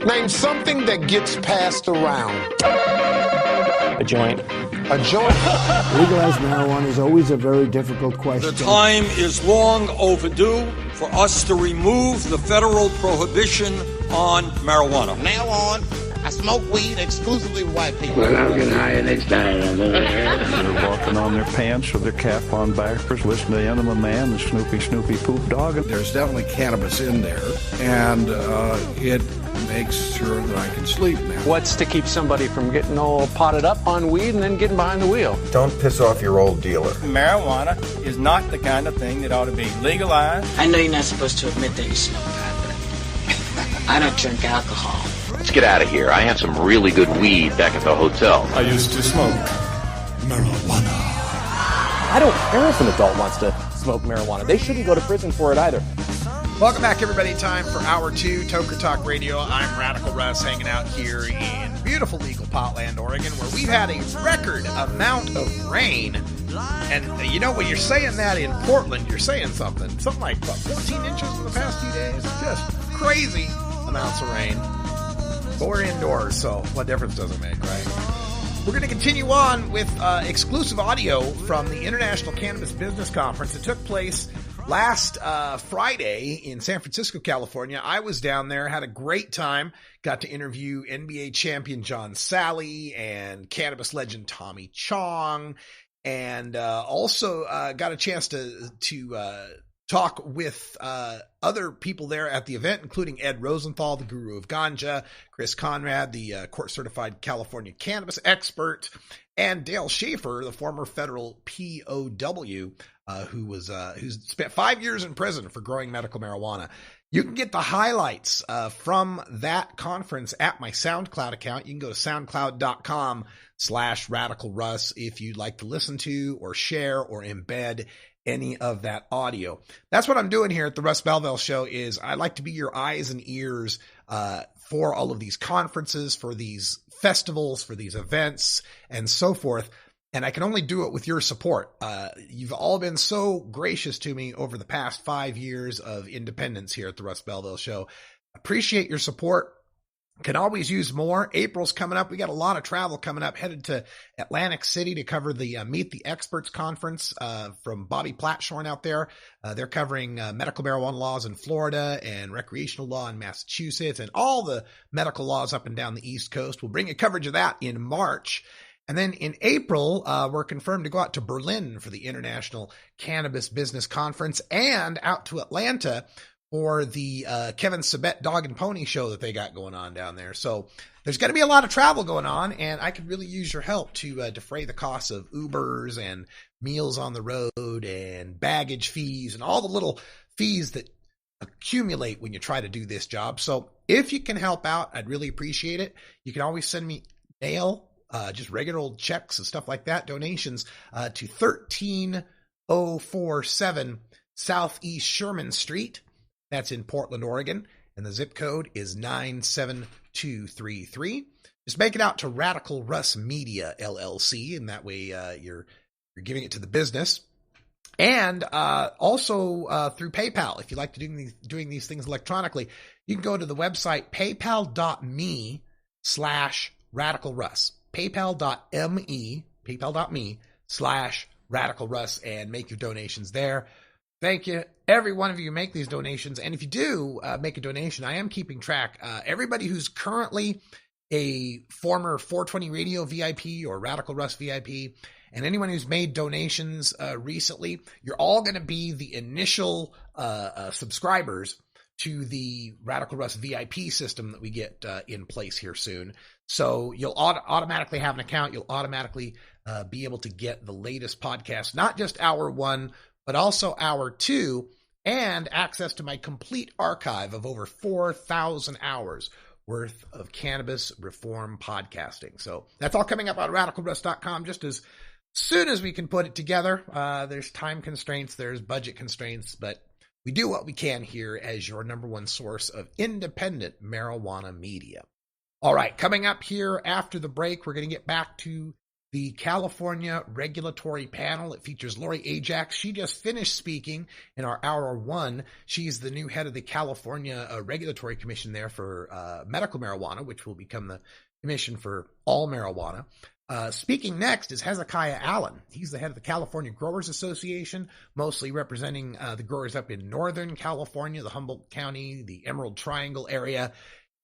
Name something that gets passed around. A joint. A joint. Legalized marijuana is always a very difficult question. The time is long overdue for us to remove the federal prohibition on marijuana. From now on, I smoke weed exclusively with white people. Well, I'm getting higher next time. They're walking on their pants with their cap on backwards, listening to Enema Man and Snoopy Poop Dog. There's definitely cannabis in there, and it makes sure that I can sleep now. What's to keep somebody from getting all potted up on weed and then getting behind the wheel? Don't piss off your old dealer. Marijuana is not the kind of thing that ought to be legalized. I know you're not supposed to admit that you smoke pot, but I don't drink alcohol. Let's get out of here. I have some really good weed back at the hotel. I used to smoke marijuana. I don't care if an adult wants to smoke marijuana. They shouldn't go to prison for it either. Welcome back, everybody. Time for Hour 2, Toker Talk Radio. I'm Radical Russ, hanging out here in beautiful legal Potland, Oregon, where we've had a record amount of rain. And, you know, when you're saying that in Portland, you're saying something. Something like, what, 14 inches in the past few days? Just crazy amounts of rain. But we're indoors, so what difference does it make, right? We're going to continue on with exclusive audio from the International Cannabis Business Conference. It took place last Friday in San Francisco, California. I was down there, had a great time, got to interview NBA champion John Sally and cannabis legend Tommy Chong, and also got a chance to talk with other people there at the event, including Ed Rosenthal, the guru of ganja, Chris Conrad, the court-certified California cannabis expert, and Dale Schaefer, the former federal POW, who spent 5 years in prison for growing medical marijuana. You can get the highlights from that conference at my SoundCloud account. You can go to soundcloud.com/radicalruss if you'd like to listen to or share or embed any of that audio. That's what I'm doing here at the Russ Belville Show. Is I like to be your eyes and ears for all of these conferences, for these festivals, for these events, and so forth. And I can only do it with your support. You've all been so gracious to me over the past 5 years of independence here at the Russ Belville Show. Appreciate your support. Can always use more. April's coming up. We got a lot of travel coming up. Headed to Atlantic City to cover the Meet the Experts conference from Bobby Platshorn out there. They're covering medical marijuana laws in Florida and recreational law in Massachusetts and all the medical laws up and down the East Coast. We'll bring you coverage of that in March. And then in April, we're confirmed to go out to Berlin for the International Cannabis Business Conference and out to Atlanta for the Kevin Sabet Dog and Pony show that they got going on down there. So there's going to be a lot of travel going on, and I could really use your help to defray the costs of Ubers and meals on the road and baggage fees and all the little fees that accumulate when you try to do this job. So if you can help out, I'd really appreciate it. You can always send me mail, just regular old checks and stuff like that, donations to 13047 Southeast Sherman Street. That's in Portland, Oregon, and the zip code is 97233. Just make it out to Radical Russ Media, LLC, and that way you're giving it to the business. And also through PayPal, if you like to doing these things electronically, you can go to the website paypal.me/RadicalRuss, paypal.me/RadicalRuss, and make your donations there. Thank you, every one of you who make these donations. And if you do make a donation, I am keeping track. Everybody who's currently a former 420 Radio VIP or Radical Russ VIP, and anyone who's made donations recently, you're all going to be the initial subscribers to the Radical Russ VIP system that we get in place here soon. So you'll automatically have an account. You'll automatically be able to get the latest podcast, not just Hour 1, but also Hour 2, and access to my complete archive of over 4,000 hours worth of cannabis reform podcasting. So that's all coming up on radicalruss.com just as soon as we can put it together. There's time constraints, there's budget constraints, but we do what we can here as your number one source of independent marijuana media. All right, coming up here after the break, we're going to get back to the California Regulatory Panel. It features Lori Ajax. She just finished speaking in our hour one. She's the new head of the California Regulatory Commission there for medical marijuana, which will become the commission for all marijuana. Speaking next is Hezekiah Allen. He's the head of the California Growers Association, mostly representing the growers up in Northern California, the Humboldt County, the Emerald Triangle area.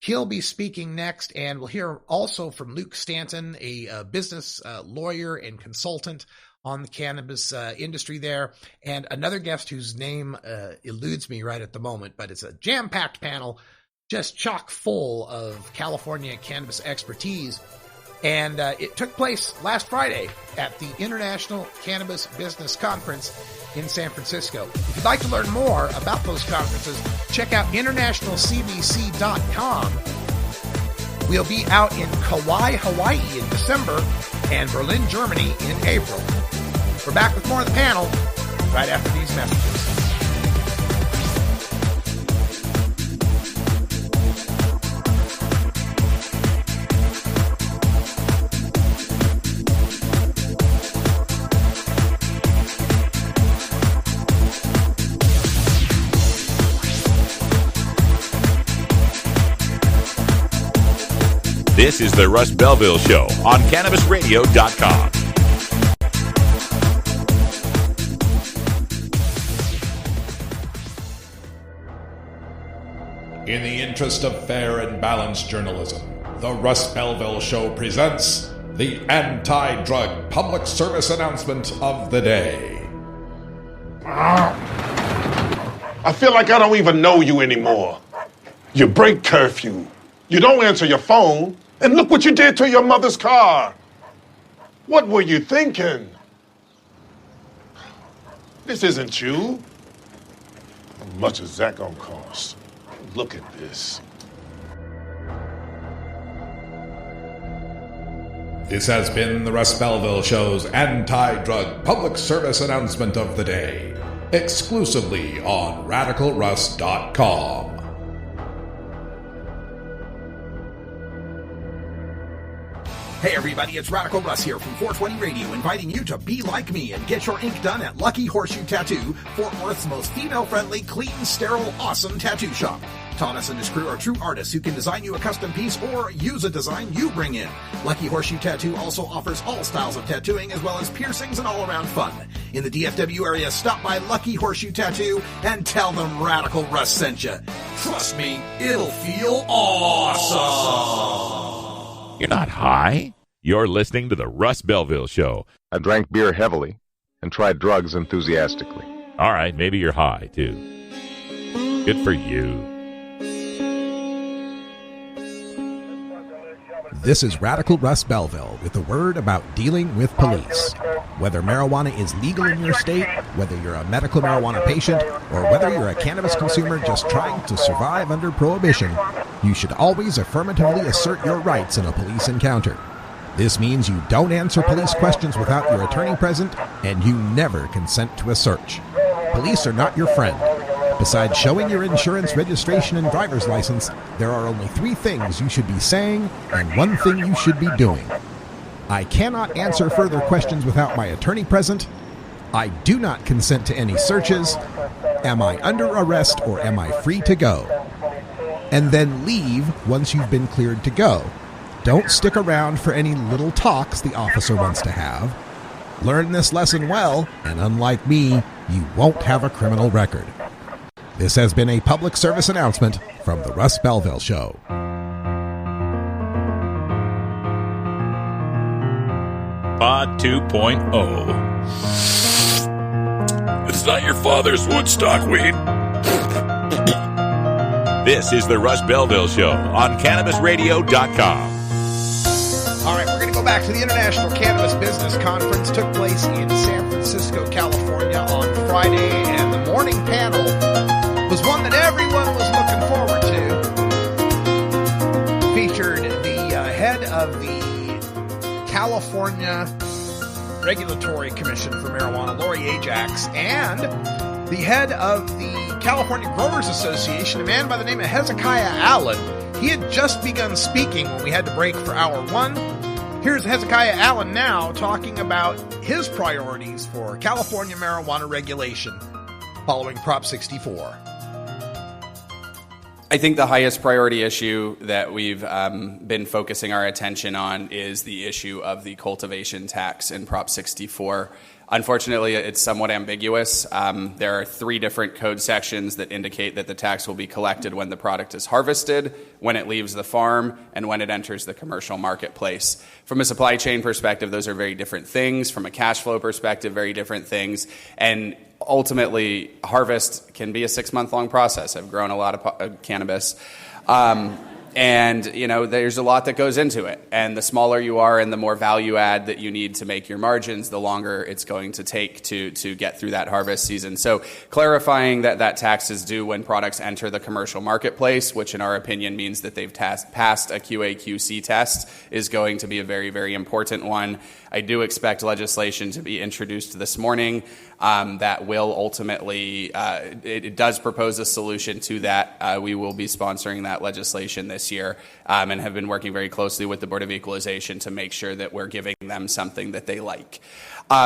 He'll be speaking next, and we'll hear also from Luke Stanton, a business lawyer and consultant on the cannabis industry there, and another guest whose name eludes me right at the moment, but it's a jam-packed panel, just chock full of California cannabis expertise. And it took place last Friday at the International Cannabis Business Conference in San Francisco. If you'd like to learn more about those conferences, check out internationalcbc.com. We'll be out in Kauai, Hawaii in December and Berlin, Germany in April. We're back with more of the panel right after these messages. This is the Russ Belville Show on CannabisRadio.com. In the interest of fair and balanced journalism, the Russ Belville Show presents the anti-drug public service announcement of the day. I feel like I don't even know you anymore. You break curfew. You don't answer your phone. And look what you did to your mother's car. What were you thinking? This isn't you. How much is that gonna cost? Look at this. This has been the Russ Belville Show's anti-drug public service announcement of the day, exclusively on RadicalRuss.com. Hey everybody, it's Radical Russ here from 420 Radio, inviting you to be like me and get your ink done at Lucky Horseshoe Tattoo, Fort Worth's most female-friendly, clean, sterile, awesome tattoo shop. Thomas and his crew are true artists who can design you a custom piece or use a design you bring in. Lucky Horseshoe Tattoo also offers all styles of tattooing as well as piercings and all-around fun. In the DFW area, stop by Lucky Horseshoe Tattoo and tell them Radical Russ sent you. Trust me, it'll feel awesome. You're not high. You're listening to the Russ Belville Show. I drank beer heavily and tried drugs enthusiastically. All right, maybe you're high, too. Good for you. This is Radical Russ Belville with a word about dealing with police. Whether marijuana is legal in your state, whether you're a medical marijuana patient, or whether you're a cannabis consumer just trying to survive under prohibition, you should always affirmatively assert your rights in a police encounter. This means you don't answer police questions without your attorney present, and you never consent to a search. Police are not your friend. Besides showing your insurance, registration, and driver's license, there are only 3 things you should be saying and 1 thing you should be doing. I cannot answer further questions without my attorney present. I do not consent to any searches. Am I under arrest or am I free to go? And then leave once you've been cleared to go. Don't stick around for any little talks the officer wants to have. Learn this lesson well, and unlike me, you won't have a criminal record. This has been a public service announcement from the Russ Belville Show. Pod 2.0. It's not your father's Woodstock weed. This is the Russ Belville Show on CannabisRadio.com. All right, we're going to go back to the International Cannabis Business Conference. Took place in San Francisco, California on Friday, and the morning panel was one that everyone was looking forward to. Featured the head of the California Regulatory Commission for Marijuana, Lori Ajax, and the head of the California Growers Association, a man by the name of Hezekiah Allen. He had just begun speaking when we had to break for hour one. Here's Hezekiah Allen now talking about his priorities for California marijuana regulation following Prop 64. I think the highest priority issue that we've been focusing our attention on is the issue of the cultivation tax in Prop 64. Unfortunately, it's somewhat ambiguous. There are 3 different code sections that indicate that the tax will be collected when the product is harvested, when it leaves the farm, and when it enters the commercial marketplace. From a supply chain perspective, those are very different things. From a cash flow perspective, very different things. And ultimately, harvest can be a 6-month-long process. I've grown a lot of cannabis. And, there's a lot that goes into it. And the smaller you are and the more value add that you need to make your margins, the longer it's going to take to get through that harvest season. So clarifying that tax is due when products enter the commercial marketplace, which in our opinion means that they've passed a QA/QC test, is going to be a very, very important one. I do expect legislation to be introduced this morning that will ultimately, it does propose a solution to that. We will be sponsoring that legislation this year and have been working very closely with the Board of Equalization to make sure that we're giving them something that they like.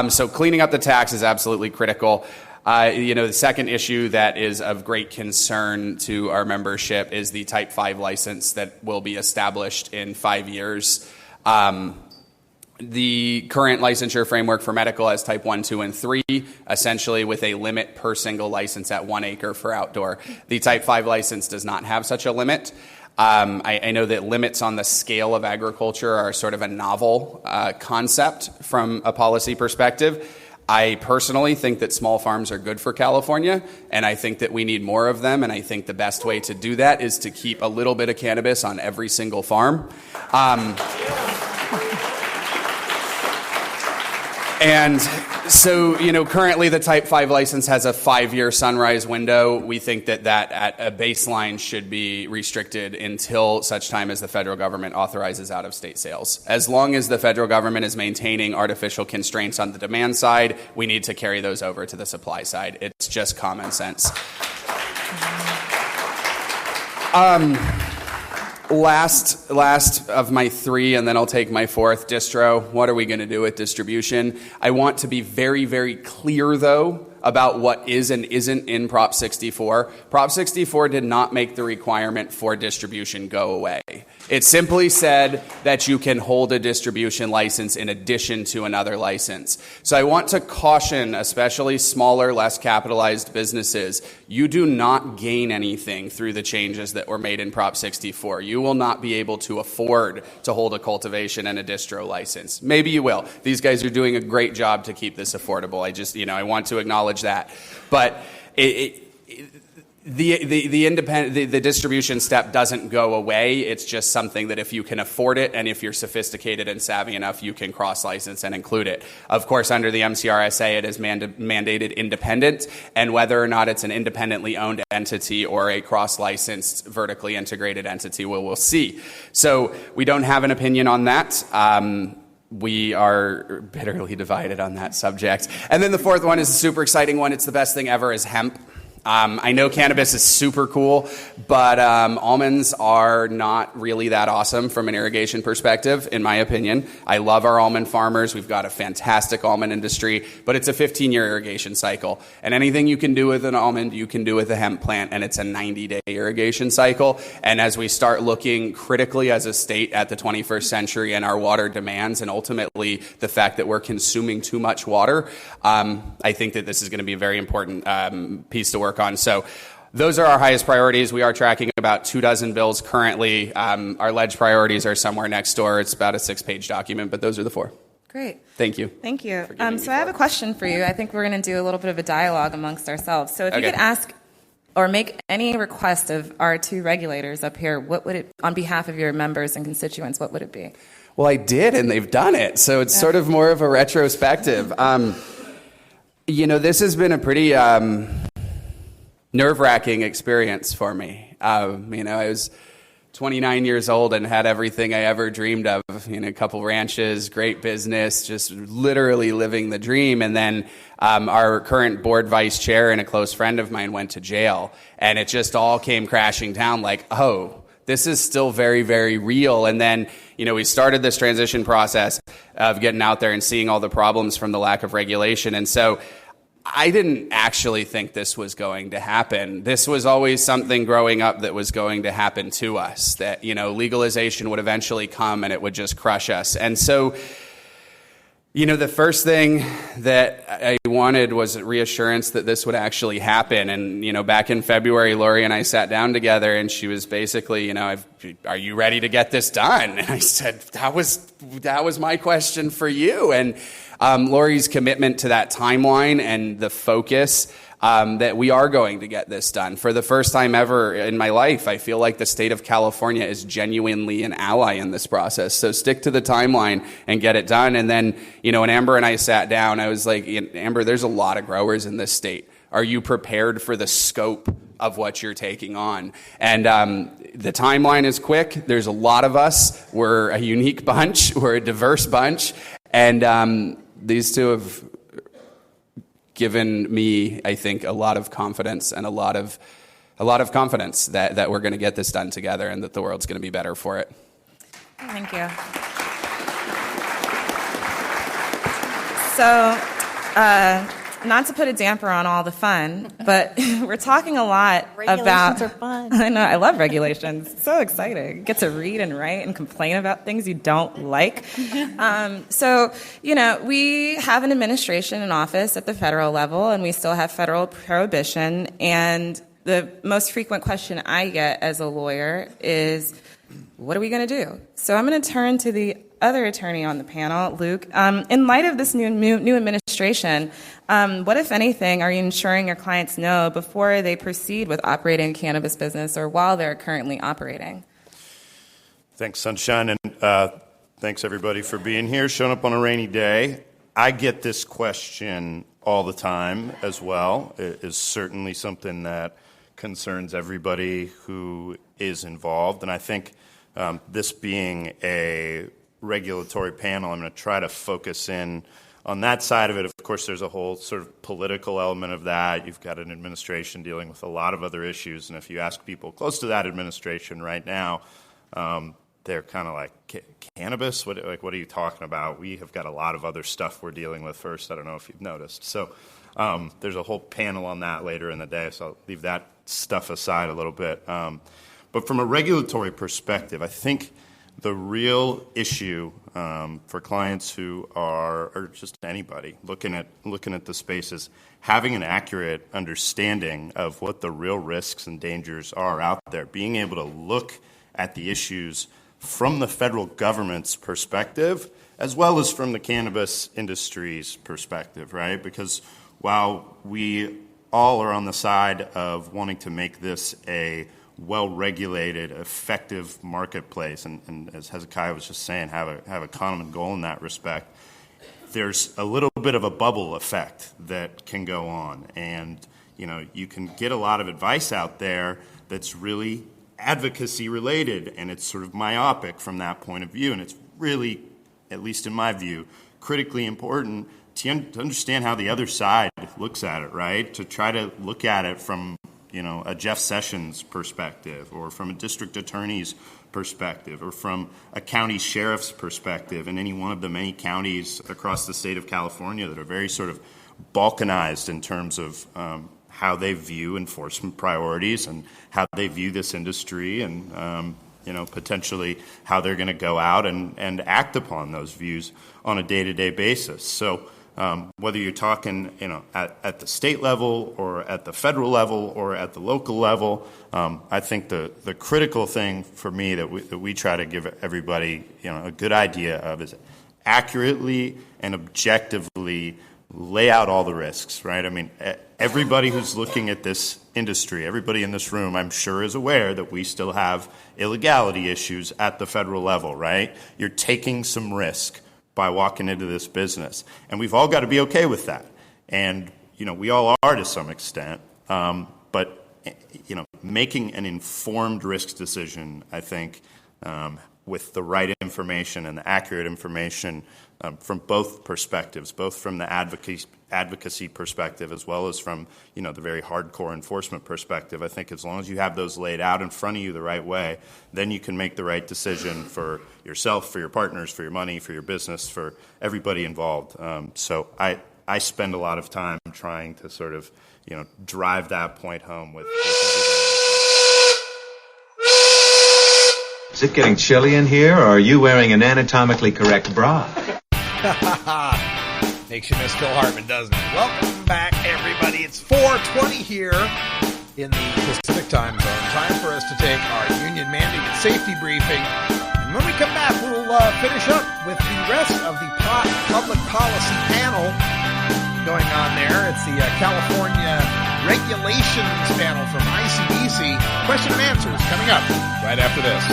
So cleaning up the tax is absolutely critical. The second issue that is of great concern to our membership is the Type 5 license that will be established in 5 years. The current licensure framework for medical has Type 1, 2, and 3, essentially with a limit per single license at 1 acre for outdoor. The Type 5 license does not have such a limit. I know that limits on the scale of agriculture are sort of a novel concept from a policy perspective. I personally think that small farms are good for California, and I think that we need more of them, and I think the best way to do that is to keep a little bit of cannabis on every single farm. And so, currently the Type 5 license has a 5-year sunrise window. We think that at a baseline should be restricted until such time as the federal government authorizes out-of-state sales. As long as the federal government is maintaining artificial constraints on the demand side, we need to carry those over to the supply side. It's just common sense. Last of my 3, and then I'll take my 4th distro. What are we going to do with distribution? I want to be very, very clear, though, about what is and isn't in Prop 64. Prop 64 did not make the requirement for distribution go away. It simply said that you can hold a distribution license in addition to another license. So I want to caution, especially smaller, less capitalized businesses, you do not gain anything through the changes that were made in Prop 64. You will not be able to afford to hold a cultivation and a distro license. Maybe you will. These guys are doing a great job to keep this affordable. I want to acknowledge that. But the distribution step doesn't go away. It's just something that if you can afford it and if you're sophisticated and savvy enough, you can cross-license and include it. Of course, under the MCRSA, it is mandated independent, and whether or not it's an independently owned entity or a cross-licensed, vertically integrated entity, we'll see. So we don't have an opinion on that. We are bitterly divided on that subject. And then the 4th one is a super exciting one. It's the best thing ever, is hemp. I know cannabis is super cool, but almonds are not really that awesome from an irrigation perspective, in my opinion. I love our almond farmers. We've got a fantastic almond industry, but it's a 15-year irrigation cycle. And anything you can do with an almond, you can do with a hemp plant, and it's a 90-day irrigation cycle. And as we start looking critically as a state at the 21st century and our water demands, and ultimately the fact that we're consuming too much water, I think that this is going to be a very important piece to work on. So those are our highest priorities. We are tracking about 24 bills currently. Our ledge priorities are somewhere next door. It's about a 6-page document, but those are the 4. Great. Thank you. Thank you. So I have a question for you. I think we're going to do a little bit of a dialogue amongst ourselves. So if you could ask or make any request of our 2 regulators up here, what would it, on behalf of your members and constituents, what would it be? Well, I did, and they've done it. So it's sort of more of a retrospective. This has been a pretty nerve-wracking experience for me. I was 29 years old and had everything I ever dreamed of. A couple ranches, great business, just literally living the dream. And then our current board vice chair and a close friend of mine went to jail. And it just all came crashing down like, oh, this is still very, very real. And then, we started this transition process of getting out there and seeing all the problems from the lack of regulation. And so I didn't actually think this was going to happen. This was always something growing up that was going to happen to us, that, legalization would eventually come and it would just crush us. And so, the first thing that I wanted was reassurance that this would actually happen. And, back in February, Lori and I sat down together and she was basically, are you ready to get this done? And I said, that was my question for you. And Lori's commitment to that timeline and the focus that we are going to get this done. For the first time ever in my life, I feel like the state of California is genuinely an ally in this process. So stick to the timeline and get it done. And then, when Amber and I sat down, I was like, Amber, there's a lot of growers in this state. Are you prepared for the scope of what you're taking on? And the timeline is quick. There's a lot of us. We're a unique bunch. We're a diverse bunch. And these two have given me, I think, a lot of confidence and a lot of confidence that we're going to get this done together and that the world's going to be better for it. Thank you. So, not to put a damper on all the fun, but we're talking a lot about... Regulations are fun. I know, I love regulations. It's so exciting. You get to read and write and complain about things you don't like. So, we have an administration in office at the federal level, and we still have federal prohibition. And the most frequent question I get as a lawyer is, what are we going to do? So I'm going to turn to the other attorney on the panel, Luke. In light of this new administration, what, if anything, are you ensuring your clients know before they proceed with operating a cannabis business or while they're currently operating? Thanks, Sunshine, and thanks, everybody, for being here, showing up on a rainy day. I get this question all the time as well. It is certainly something that concerns everybody who is involved, and I think this being a regulatory panel, I'm going to try to focus in on that side of it. Of course, there's a whole sort of political element of that. You've got an administration dealing with a lot of other issues, and if you ask people close to that administration right now, they're kind of like, cannabis? What are you talking about? We have got a lot of other stuff we're dealing with first. I don't know if you've noticed. So there's a whole panel on that later in the day, so I'll leave that stuff aside a little bit. But from a regulatory perspective, I think the real issue for clients who are, or just anybody looking at the space, is having an accurate understanding of what the real risks and dangers are out there, being able to look at the issues from the federal government's perspective as well as from the cannabis industry's perspective, right? Because while we all are on the side of wanting to make this a well-regulated, effective marketplace, and as Hezekiah was just saying, have a common goal in that respect, there's a little bit of a bubble effect that can go on. And, you can get a lot of advice out there that's really advocacy related, and it's sort of myopic from that point of view. And it's really, at least in my view, critically important to understand how the other side looks at it, right? To try to look at it from a Jeff Sessions perspective, or from a district attorney's perspective, or from a county sheriff's perspective, in any one of the many counties across the state of California that are very sort of balkanized in terms of how they view enforcement priorities and how they view this industry, and potentially how they're going to go out and act upon those views on a day-to-day basis. So whether you're talking, at the state level or at the federal level or at the local level, I think the critical thing for me that we try to give everybody, a good idea of is accurately and objectively lay out all the risks, right? I mean, everybody who's looking at this industry, everybody in this room, I'm sure, is aware that we still have illegality issues at the federal level, right? You're taking some risk by walking into this business. And we've all got to be okay with that. And, we all are to some extent. But, making an informed risk decision, I think, with the right information and the accurate information from both perspectives, both from the advocacy perspective as well as from, the very hardcore enforcement perspective. I think as long as you have those laid out in front of you the right way, then you can make the right decision for yourself, for your partners, for your money, for your business, for everybody involved. So I spend a lot of time trying to sort of, drive that point home with everybody. Is it getting chilly in here, or are you wearing an anatomically correct bra? Makes you miss Phil Hartman, doesn't it? Welcome back, everybody. It's 4:20 here in the Pacific time zone. Time for us to take our union-mandated safety briefing. And when we come back, we'll finish up with the rest of the public policy panel going on there. It's the California Regulations panel from ICBC. Question and answers coming up right after this.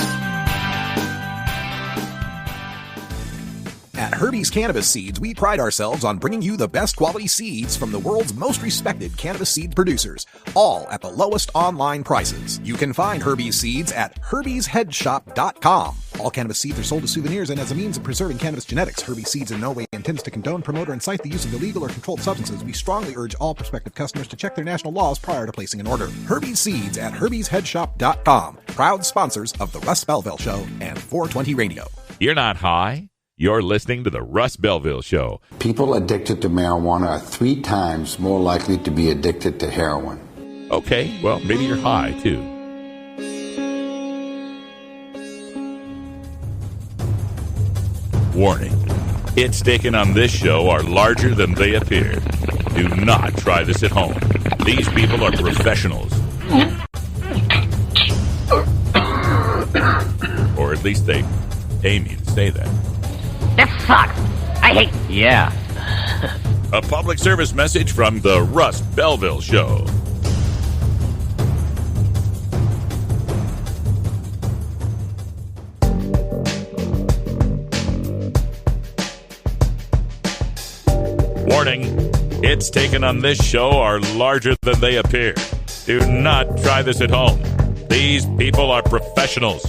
At Herbie's Cannabis Seeds, we pride ourselves on bringing you the best quality seeds from the world's most respected cannabis seed producers, all at the lowest online prices. You can find Herbie's Seeds at herbiesheadshop.com. All cannabis seeds are sold as souvenirs, and as a means of preserving cannabis genetics, Herbie's Seeds in no way intends to condone, promote, or incite the use of illegal or controlled substances. We strongly urge all prospective customers to check their national laws prior to placing an order. Herbie's Seeds at herbiesheadshop.com. Proud sponsors of the Russ Belville Show and 420 Radio. You're not high? You're listening to the Russ Belville Show. People addicted to marijuana are 3 times more likely to be addicted to heroin. Okay, well, maybe you're high, too. Warning. Hits taken on this show are larger than they appear. Do not try this at home. These people are professionals. Or at least they pay me to say that. This sucks. I hate... Yeah. A public service message from the Russ Belville Show. Warning. Hits taken on this show are larger than they appear. Do not try this at home. These people are professionals.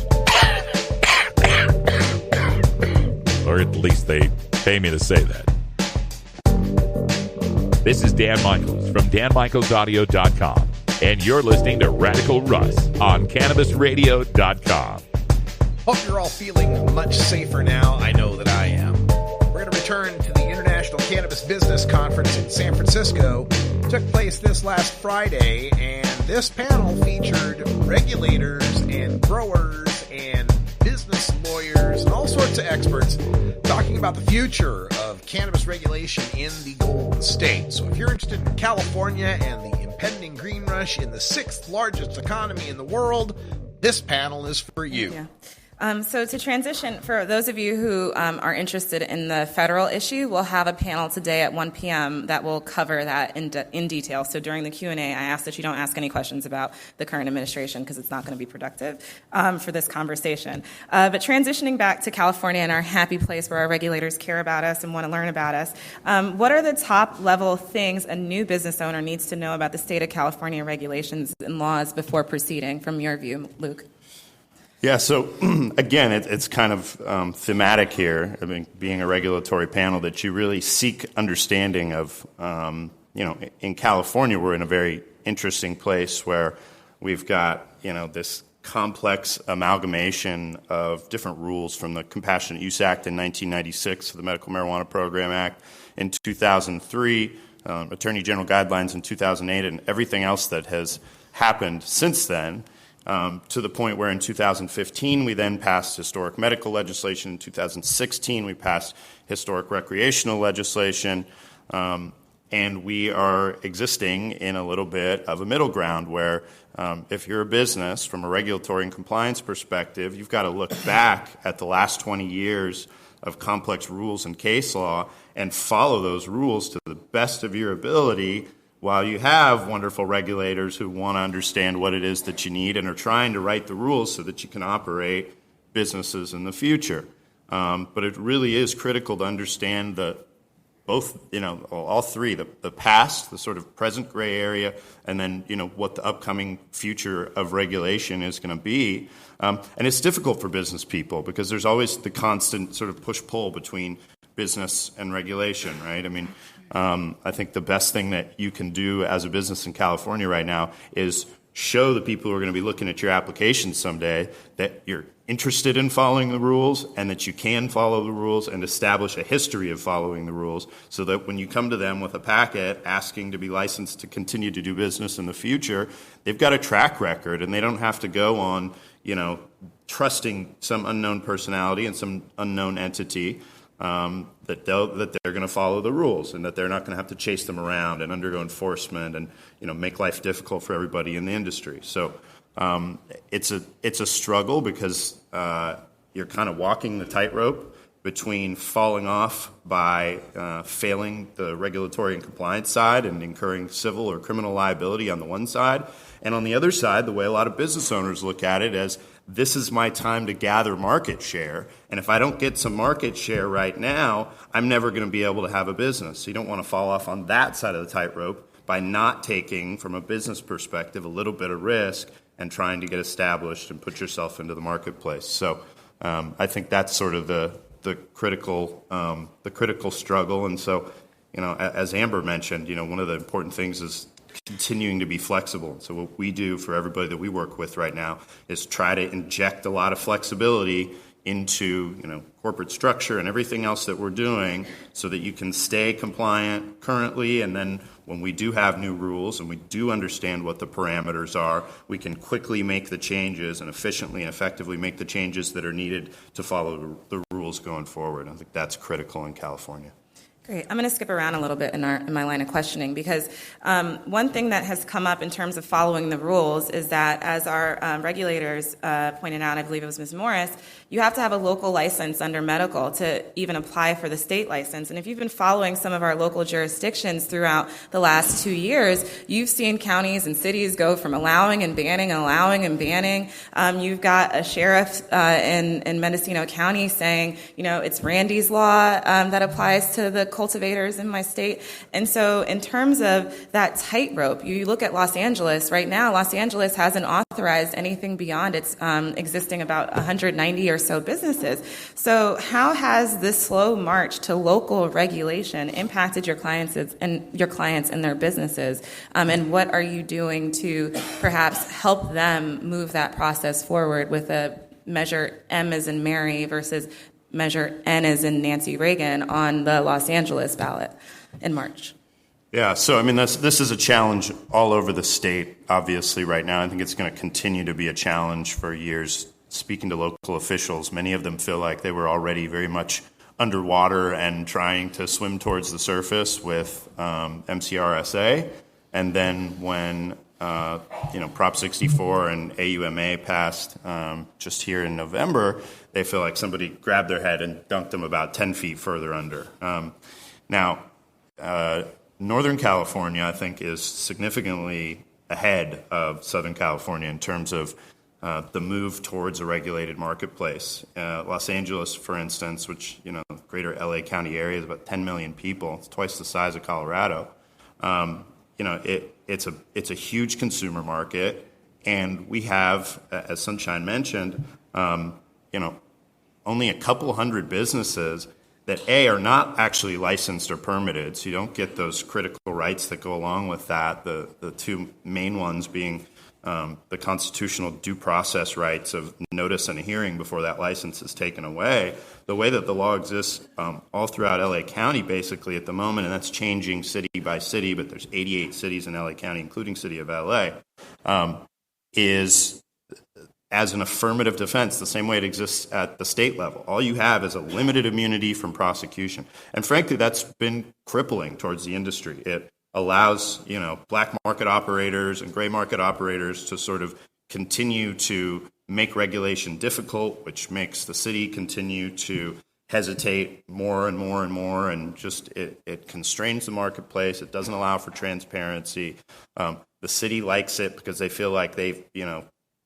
Or at least they pay me to say that. This is Dan Michaels from danmichaelsaudio.com, and you're listening to Radical Russ on CannabisRadio.com. Hope you're all feeling much safer now. I know that I am. We're going to return to the International Cannabis Business Conference in San Francisco. It took place this last Friday, and this panel featured regulators and growers and business lawyers and all sorts of experts talking about the future of cannabis regulation in the Golden State. So if you're interested in California and the impending green rush in the 6th largest economy in the world, this panel is for you. Yeah. So to transition, for those of you who are interested in the federal issue, we'll have a panel today at 1 p.m. that will cover that in detail. So during the Q&A, I ask that you don't ask any questions about the current administration because it's not going to be productive for this conversation. But transitioning back to California and our happy place where our regulators care about us and want to learn about us, what are the top-level things a new business owner needs to know about the state of California regulations and laws before proceeding, from your view, Luke? Yeah, so again, it's kind of thematic here. I mean, being a regulatory panel, that you really seek understanding of, in California, we're in a very interesting place where we've got, this complex amalgamation of different rules from the Compassionate Use Act in 1996 to the Medical Marijuana Program Act in 2003, Attorney General Guidelines in 2008, and everything else that has happened since then. To the point where in 2015 we then passed historic medical legislation. In 2016 we passed historic recreational legislation. And we are existing in a little bit of a middle ground where if you're a business, from a regulatory and compliance perspective, you've got to look back at the last 20 years of complex rules and case law and follow those rules to the best of your ability, while you have wonderful regulators who want to understand what it is that you need and are trying to write the rules so that you can operate businesses in the future. But it really is critical to understand the both, all three, the past, the sort of present gray area, and then, what the upcoming future of regulation is going to be. And it's difficult for business people because there's always the constant sort of push-pull between business and regulation, right? I mean, I think the best thing that you can do as a business in California right now is show the people who are going to be looking at your application someday that you're interested in following the rules and that you can follow the rules and establish a history of following the rules so that when you come to them with a packet asking to be licensed to continue to do business in the future, they've got a track record and they don't have to go on, trusting some unknown personality and some unknown entity that they're going to follow the rules and that they're not going to have to chase them around and undergo enforcement and make life difficult for everybody in the industry. So it's a struggle because you're kind of walking the tightrope between falling off by failing the regulatory and compliance side and incurring civil or criminal liability on the one side, and on the other side, the way a lot of business owners look at it as this is my time to gather market share, and if I don't get some market share right now, I'm never going to be able to have a business. So you don't want to fall off on that side of the tightrope by not taking, from a business perspective, a little bit of risk and trying to get established and put yourself into the marketplace. So I think that's sort of the critical struggle. And so, as Amber mentioned, one of the important things is continuing to be flexible. So what we do for everybody that we work with right now is try to inject a lot of flexibility into corporate structure and everything else that we're doing so that you can stay compliant currently, and then when we do have new rules and we do understand what the parameters are, we can quickly make the changes and efficiently and effectively make the changes that are needed to follow the rules going forward. I think that's critical in California. Great. I'm going to skip around a little bit in my line of questioning because one thing that has come up in terms of following the rules is that, as our regulators pointed out, I believe it was Ms. Morris, you have to have a local license under medical to even apply for the state license. And if you've been following some of our local jurisdictions throughout the last 2 years, you've seen counties and cities go from allowing and banning and allowing and banning. You've got a sheriff in Mendocino County saying, it's Randy's law that applies to the cultivators in my state. And so in terms of that tightrope, you look at Los Angeles right now. Los Angeles hasn't authorized anything beyond its existing about 190 or so businesses. So how has this slow march to local regulation impacted your clients and their businesses? And what are you doing to perhaps help them move that process forward with a measure M as in Mary versus measure N as in Nancy Reagan on the Los Angeles ballot in March? Yeah, so this is a challenge all over the state, obviously, right now. I think it's going to continue to be a challenge for years. Speaking to local officials, many of them feel like they were already very much underwater and trying to swim towards the surface with MCRSA. And then when Prop 64 and AUMA passed just here in November, they feel like somebody grabbed their head and dunked them about 10 feet further under. Now, Northern California, I think, is significantly ahead of Southern California in terms of the move towards a regulated marketplace. Los Angeles, for instance, which, greater LA County area is about 10 million people. It's twice the size of Colorado. It's a huge consumer market, and we have, as Sunshine mentioned, only a couple hundred businesses that are not actually licensed or permitted, so you don't get those critical rights that go along with that. The two main ones being the constitutional due process rights of notice and a hearing before that license is taken away. The way that the law exists all throughout LA County basically at the moment, and that's changing city by city, but there's 88 cities in LA County, including City of LA, is as an affirmative defense, the same way it exists at the state level. All you have is a limited immunity from prosecution. And frankly, that's been crippling towards the industry. It allows, black market operators and gray market operators to sort of continue to make regulation difficult, which makes the city continue to hesitate more and more and more, and just it constrains the marketplace. It doesn't allow for transparency. The city likes it because they feel like they've,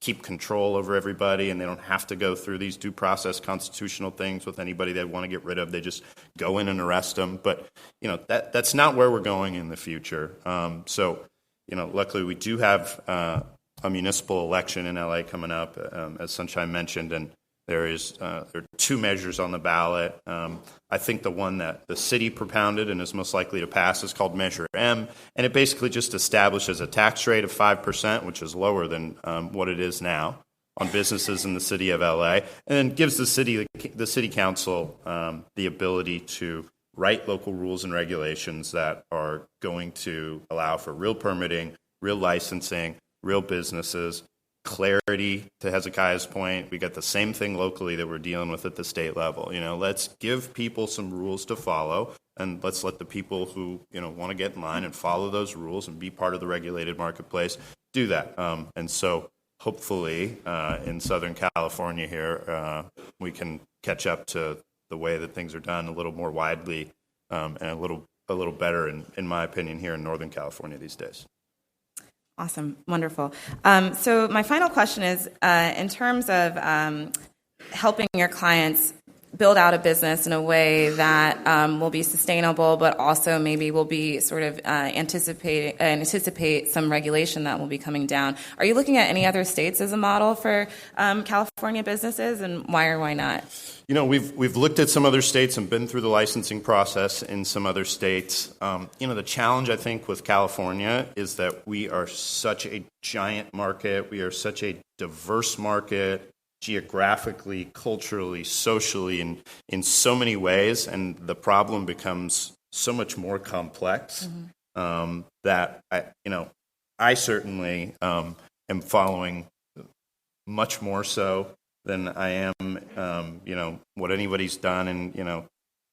keep control over everybody, and they don't have to go through these due process constitutional things with anybody they want to get rid of. They just go in and arrest them. But, that's not where we're going in the future. Luckily we do have a municipal election in LA coming up, as Sunshine mentioned, and there are 2 measures on the ballot. I think the one that the city propounded and is most likely to pass is called Measure M, and it basically just establishes a tax rate of 5%, which is lower than what it is now on businesses in the city of LA, and then gives the city council the ability to write local rules and regulations that are going to allow for real permitting, real licensing, real businesses, clarity. To Hezekiah's point, we got the same thing locally that we're dealing with at the state level. Let's give people some rules to follow, and let's let the people who want to get in line and follow those rules and be part of the regulated marketplace do that. And so hopefully in Southern California here, we can catch up to the way that things are done a little more widely and a little better, in my opinion, here in Northern California these days. Awesome. Wonderful. So my final question is, in terms of helping your clients build out a business in a way that will be sustainable, but also maybe will be sort of anticipate some regulation that will be coming down. Are you looking at any other states as a model for California businesses, and why or why not? We've looked at some other states and been through the licensing process in some other states. The challenge, I think, with California is that we are such a giant market. We are such a diverse market, geographically, culturally, socially, in so many ways, and the problem becomes so much more complex that I certainly am following much more so than I am, what anybody's done in,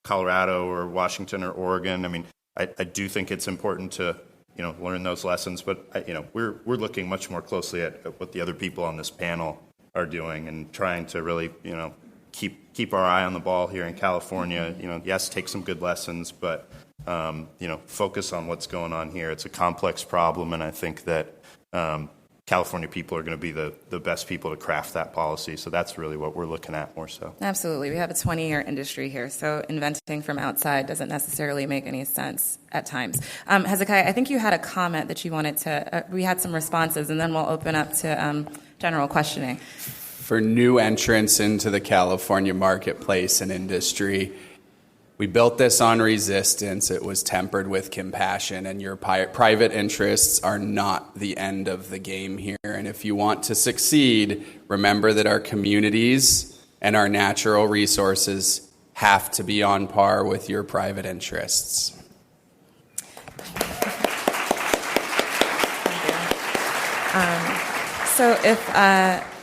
Colorado or Washington or Oregon. I mean, I do think it's important to, learn those lessons, but we're looking much more closely at what the other people on this panel are doing and trying to really, keep our eye on the ball here in California. Yes, take some good lessons, but focus on what's going on here. It's a complex problem, and I think that California people are going to be the best people to craft that policy. So that's really what we're looking at more so. Absolutely. We have a 20-year industry here, so inventing from outside doesn't necessarily make any sense at times. Hezekiah, I think you had a comment that you wanted to, we had some responses, and then we'll open up to general questioning. For new entrants into the California marketplace and industry, we built this on resistance. It was tempered with compassion, and your private interests are not the end of the game here. And if you want to succeed, remember that our communities and our natural resources have to be on par with your private interests. So if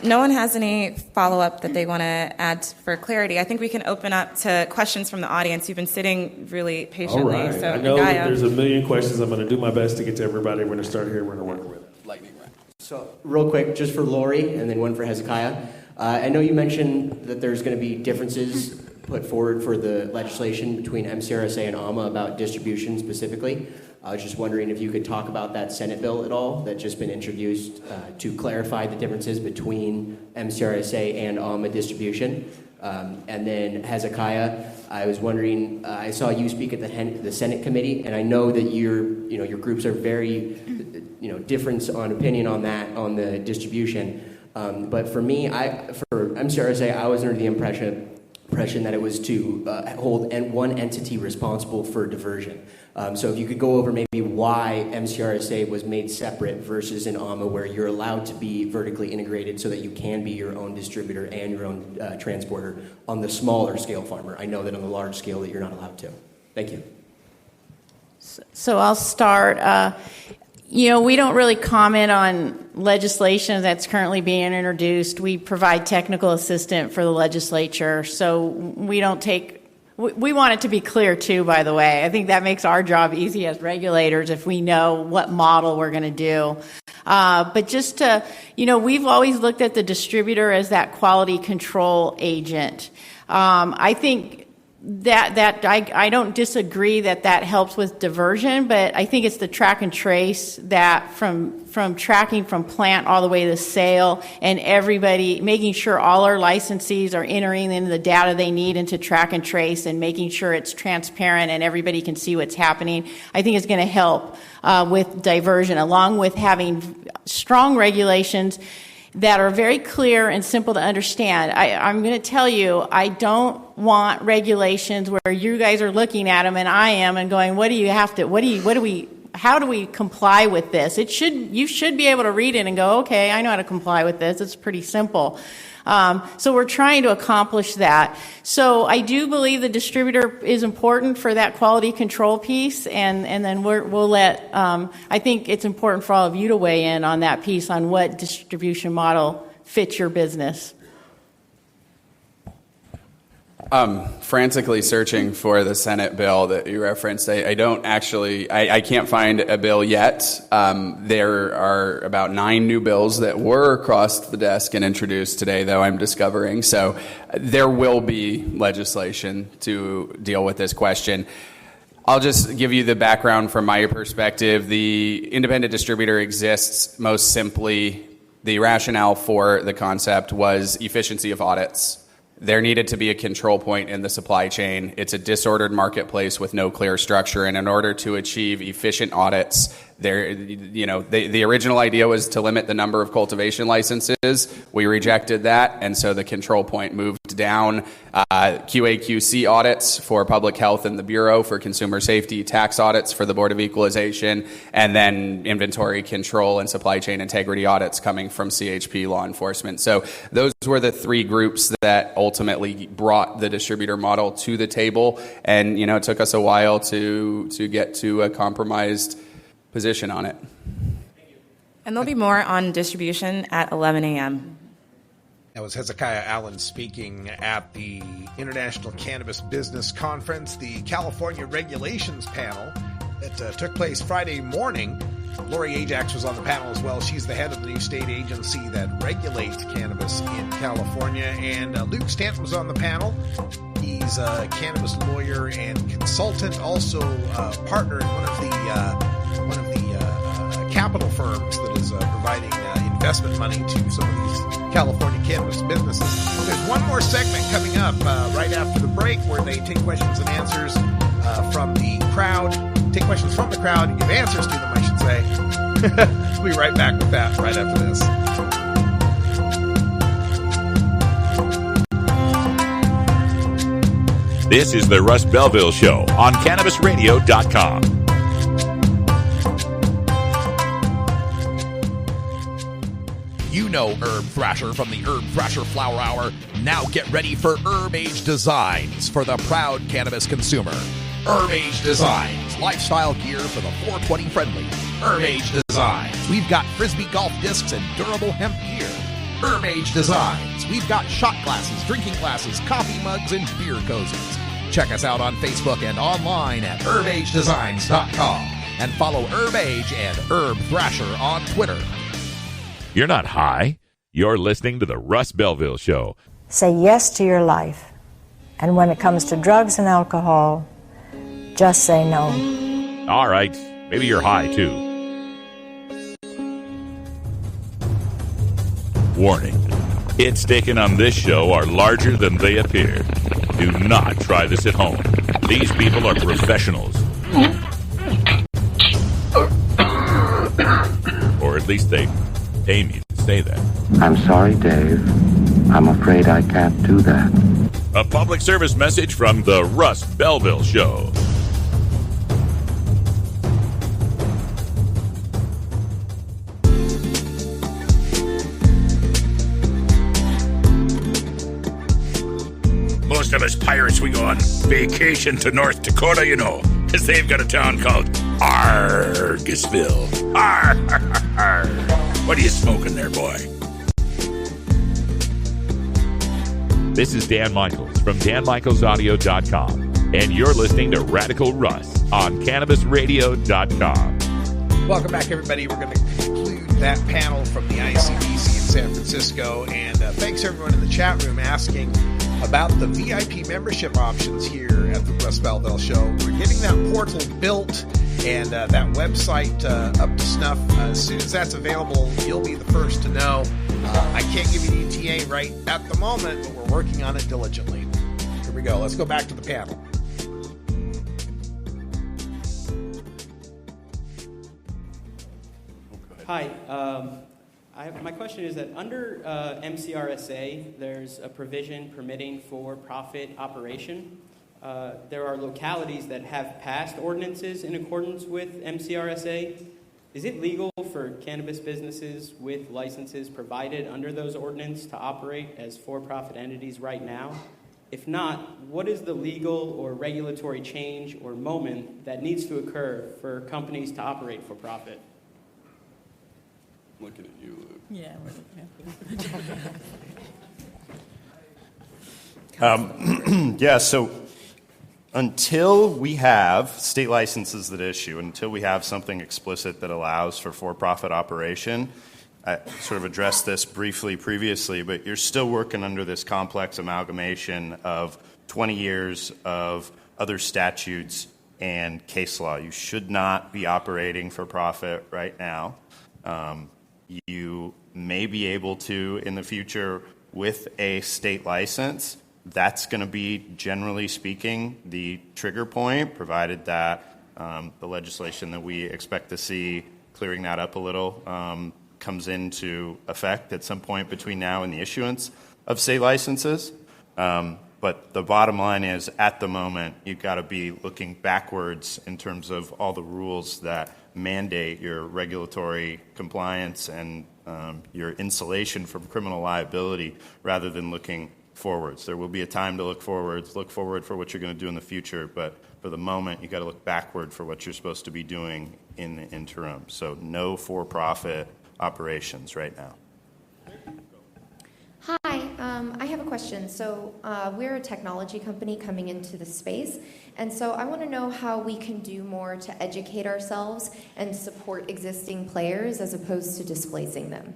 no one has any follow-up that they want to add for clarity, I think we can open up to questions from the audience. You've been sitting really patiently. All right. So I know that there's a million questions. I'm going to do my best to get to everybody. We're going to start here. We're going to work with it. Lightning round. So real quick, just for Lori, and then one for Hezekiah. I know you mentioned that there's going to be differences put forward for the legislation between MCRSA and AMA about distribution specifically. I was just wondering if you could talk about that Senate bill at all that's just been introduced to clarify the differences between MCRSA and AMA distribution. And then Hezekiah, I was wondering, I saw you speak at the Senate committee, and I know that your groups are very, different on opinion on that, on the distribution. But for me, for MCRSA, I was under the impression that it was to hold one entity responsible for diversion. So if you could go over maybe why MCRSA was made separate versus in AMA, where you're allowed to be vertically integrated so that you can be your own distributor and your own transporter on the smaller scale farmer. I know that on the large scale that you're not allowed to. Thank you. So I'll start. We don't really comment on legislation that's currently being introduced. We provide technical assistance for the legislature, so we don't take. We want it to be clear, too, by the way. I think that makes our job easy as regulators if we know what model we're going to do. But just to, we've always looked at the distributor as that quality control agent. I think I don't disagree that helps with diversion, but I think it's the track and trace that from tracking from plant all the way to sale, and everybody making sure all our licensees are entering in the data they need into track and trace, and making sure it's transparent and everybody can see what's happening. I think it's going to help with diversion, along with having strong regulations that are very clear and simple to understand. I'm going to tell you, I don't want regulations where you guys are looking at them and I am and going, how do we comply with this? You should be able to read it and go, okay, I know how to comply with this. It's pretty simple. So we're trying to accomplish that. So I do believe the distributor is important for that quality control piece, and then we'll let, I think it's important for all of you to weigh in on that piece, on what distribution model fits your business. Frantically searching for the Senate bill that you referenced. I can't find a bill yet. There are about 9 new bills that were across the desk and introduced today, though, I'm discovering. So there will be legislation to deal with this question. I'll just give you the background from my perspective. The independent distributor exists most simply. The rationale for the concept was efficiency of audits. There needed to be a control point in the supply chain. It's a disordered marketplace with no clear structure, and in order to achieve efficient audits, the original idea was to limit the number of cultivation licenses. We rejected that, and so the control point moved down. QA/QC audits for public health and the Bureau, for consumer safety, tax audits for the Board of Equalization, and then inventory control and supply chain integrity audits coming from CHP law enforcement. So those were the 3 groups that ultimately brought the distributor model to the table, and it took us a while to get to a compromised position on it. And there'll be more on distribution at 11 a.m. That was Hezekiah Allen speaking at the International Cannabis Business Conference, the California Regulations panel that took place Friday morning. Lori Ajax was on the panel as well. She's the head of the new state agency that regulates cannabis in California. And Luke Stanton was on the panel. He's a cannabis lawyer and consultant, also partner in one of the capital firms that is providing investment money to some of these California cannabis businesses. There's one more segment coming up right after the break where they take questions and answers from the crowd. Take questions from the crowd and give answers to them, I should say. We'll be right back with that right after this. This is the Russ Belville Show on CannabisRadio.com. You know Herb Thrasher from the Herb Thrasher Flower Hour. Now get ready for Herb Age Designs for the proud cannabis consumer. Herb Age Designs, lifestyle gear for the 420 friendly. Herb Age Designs, we've got Frisbee golf discs and durable hemp gear. Herb Age Designs, we've got shot glasses, drinking glasses, coffee mugs, and beer cozies. Check us out on Facebook and online at herbagedesigns.com. And follow Herb Age and Herb Thrasher on Twitter. You're not high. You're listening to the Russ Belville Show. Say yes to your life. And when it comes to drugs and alcohol, just say no. All right. Maybe you're high, too. Warning. Hits taken on this show are larger than they appear. Do not try this at home. These people are professionals. Or at least they pay me to say that. I'm sorry, Dave. I'm afraid I can't do that. A public service message from the Russ Belville Show. Most of us pirates, we go on vacation to North Dakota, because they've got a town called Argusville. Arr. What are you smoking there, boy? This is Dan Michaels from DanMichaelsAudio.com, and you're listening to Radical Russ on CannabisRadio.com. Welcome back, everybody. We're going to conclude that panel from the ICBC in San Francisco, and thanks everyone in the chat room asking about the VIP membership options here at the Russ Belville Show. We're getting that portal built and that website up to snuff. As soon as that's available, you'll be the first to know. I can't give you the ETA right at the moment, but we're working on it diligently. Here we go. Let's go back to the panel. Hi. My question is that under MCRSA, there's a provision permitting for-profit operation. There are localities that have passed ordinances in accordance with MCRSA. Is it legal for cannabis businesses with licenses provided under those ordinances to operate as for-profit entities right now? If not, what is the legal or regulatory change or moment that needs to occur for companies to operate for profit? Looking at you, Luke. Yeah, we're looking at Yeah, so until we have state licenses that issue, until we have something explicit that allows for for-profit operation, I sort of addressed this briefly previously, but you're still working under this complex amalgamation of 20 years of other statutes and case law. You should not be operating for profit right now. You may be able to in the future with a state license. That's going to be, generally speaking, the trigger point, provided that the legislation that we expect to see clearing that up a little comes into effect at some point between now and the issuance of state licenses. But the bottom line is, at the moment, you've got to be looking backwards in terms of all the rules that mandate your regulatory compliance and your insulation from criminal liability rather than looking forwards. There will be a time to look forwards, look forward for what you're going to do in the future, but for the moment, you've got to look backward for what you're supposed to be doing in the interim. So no for-profit operations right now. Hi, I have a question. So we're a technology company coming into the space, and so I want to know how we can do more to educate ourselves and support existing players as opposed to displacing them.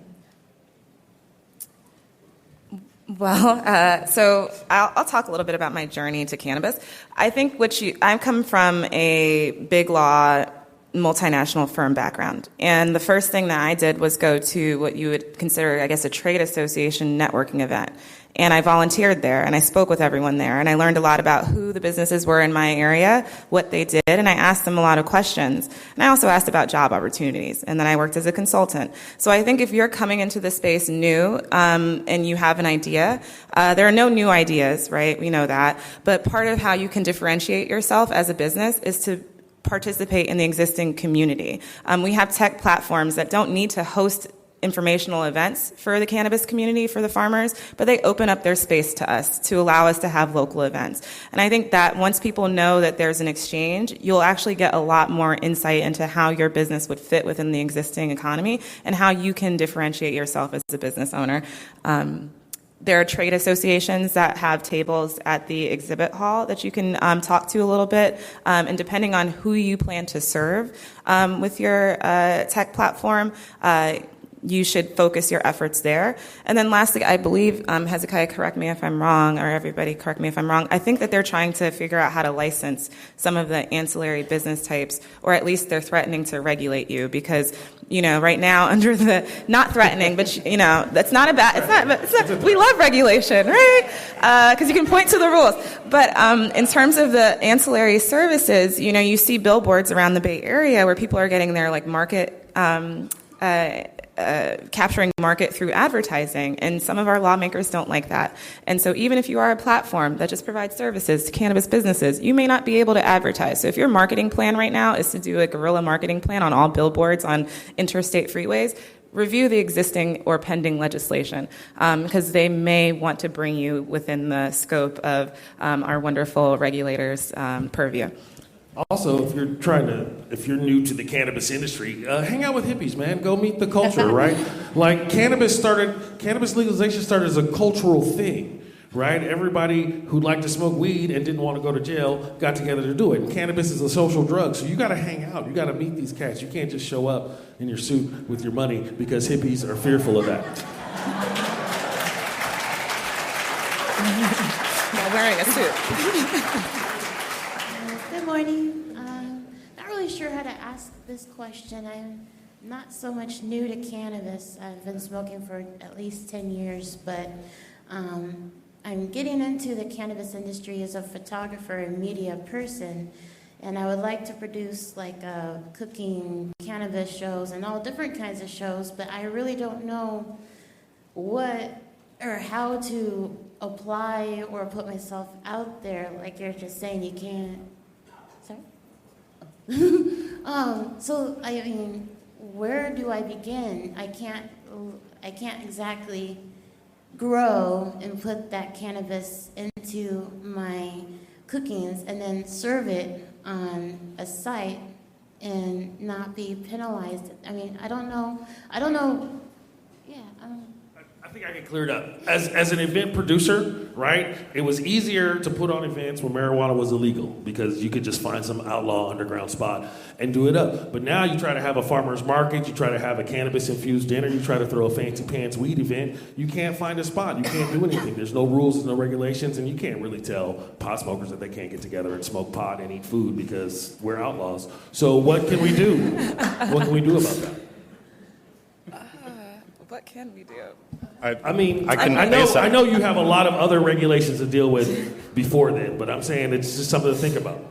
Well, so I'll talk a little bit about my journey to cannabis. I think I come from a big law multinational firm background. And the first thing that I did was go to what you would consider, I guess, a trade association networking event. And I volunteered there, and I spoke with everyone there, and I learned a lot about who the businesses were in my area, what they did, and I asked them a lot of questions. And I also asked about job opportunities, and then I worked as a consultant. So I think if you're coming into the space new, and you have an idea, there are no new ideas, right? We know that. But part of how you can differentiate yourself as a business is to participate in the existing community. We have tech platforms that don't need to host informational events for the cannabis community, for the farmers, but they open up their space to us to allow us to have local events. And I think that once people know that there's an exchange, you'll actually get a lot more insight into how your business would fit within the existing economy and how you can differentiate yourself as a business owner. There are trade associations that have tables at the exhibit hall that you can talk to a little bit. And depending on who you plan to serve with your tech platform, you should focus your efforts there. And then lastly, I believe, Hezekiah, correct me if I'm wrong, or everybody correct me if I'm wrong, I think that they're trying to figure out how to license some of the ancillary business types, or at least they're threatening to regulate you because, you know, right now under the, not threatening, but, you know, that's not a bad, it's not we love regulation, right? Because you can point to the rules. But in terms of the ancillary services, you know, you see billboards around the Bay Area where people are getting their, like, market, capturing market through advertising, and some of our lawmakers don't like that. And so even if you are a platform that just provides services to cannabis businesses, you may not be able to advertise. So if your marketing plan right now is to do a guerrilla marketing plan on all billboards on interstate freeways, review the existing or pending legislation, because they may want to bring you within the scope of our wonderful regulators' purview. Also, if you're new to the cannabis industry, hang out with hippies, man. Go meet the culture, right? Like cannabis legalization started as a cultural thing, right? Everybody who liked to smoke weed and didn't want to go to jail got together to do it. And cannabis is a social drug, so you got to hang out. You got to meet these cats. You can't just show up in your suit with your money because hippies are fearful of that. While wearing a suit. Good morning. Not really sure how to ask this question. I'm not so much new to cannabis. I've been smoking for at least 10 years, but I'm getting into the cannabis industry as a photographer and media person, and I would like to produce like cooking cannabis shows and all different kinds of shows, but I really don't know what or how to apply or put myself out there. Like you're just saying, you can't. Sorry. So I mean, where do I begin? I can't exactly grow and put that cannabis into my cookings and then serve it on a site and not be penalized. I mean, I don't know. Yeah, I think I can clear it up. As an event producer, right, it was easier to put on events when marijuana was illegal because you could just find some outlaw underground spot and do it up. But now you try to have a farmer's market, you try to have a cannabis-infused dinner, you try to throw a fancy pants weed event, you can't find a spot. You can't do anything. There's no rules, there's no regulations, and you can't really tell pot smokers that they can't get together and smoke pot and eat food because we're outlaws. So what can we do? What can we do about that? What can we do? I know you have a lot of other regulations to deal with before then, but I'm saying it's just something to think about.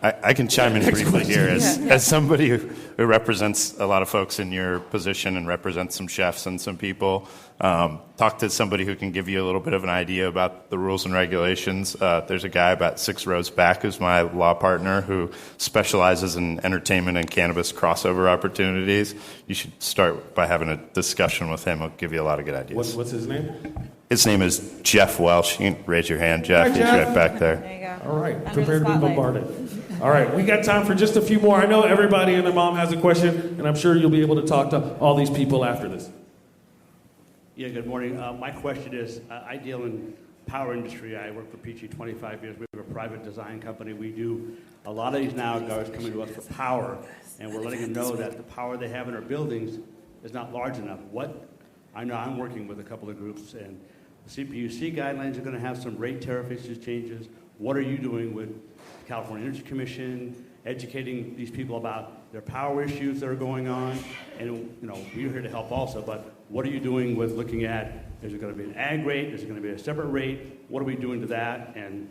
I can chime in briefly here. As somebody who represents a lot of folks in your position and represents some chefs and some people, talk to somebody who can give you a little bit of an idea about the rules and regulations. There's a guy about 6 rows back who's my law partner who specializes in entertainment and cannabis crossover opportunities. You should start by having a discussion with him. He'll give you a lot of good ideas. What's his name? His name is Jeff Welsh. You can raise your hand, Jeff. Hi, Jeff. He's right back there. There you go. All right, prepared to be bombarded. All right, we got time for just a few more. I know everybody and their mom has a question, and I'm sure you'll be able to talk to all these people after this. Yeah, good morning. My question is, I deal in power industry. I work for PG 25 years. We have a private design company. We do a lot of these now guys coming to us for power, and we're letting them know that the power they have in our buildings is not large enough. I know I'm working with a couple of groups, and CPUC guidelines are going to have some rate tariff issues changes. What are you doing with the California Energy Commission, educating these people about their power issues that are going on? And we're here to help also, but what are you doing with looking at, is it going to be an ag rate? Is it going to be a separate rate? What are we doing to that? And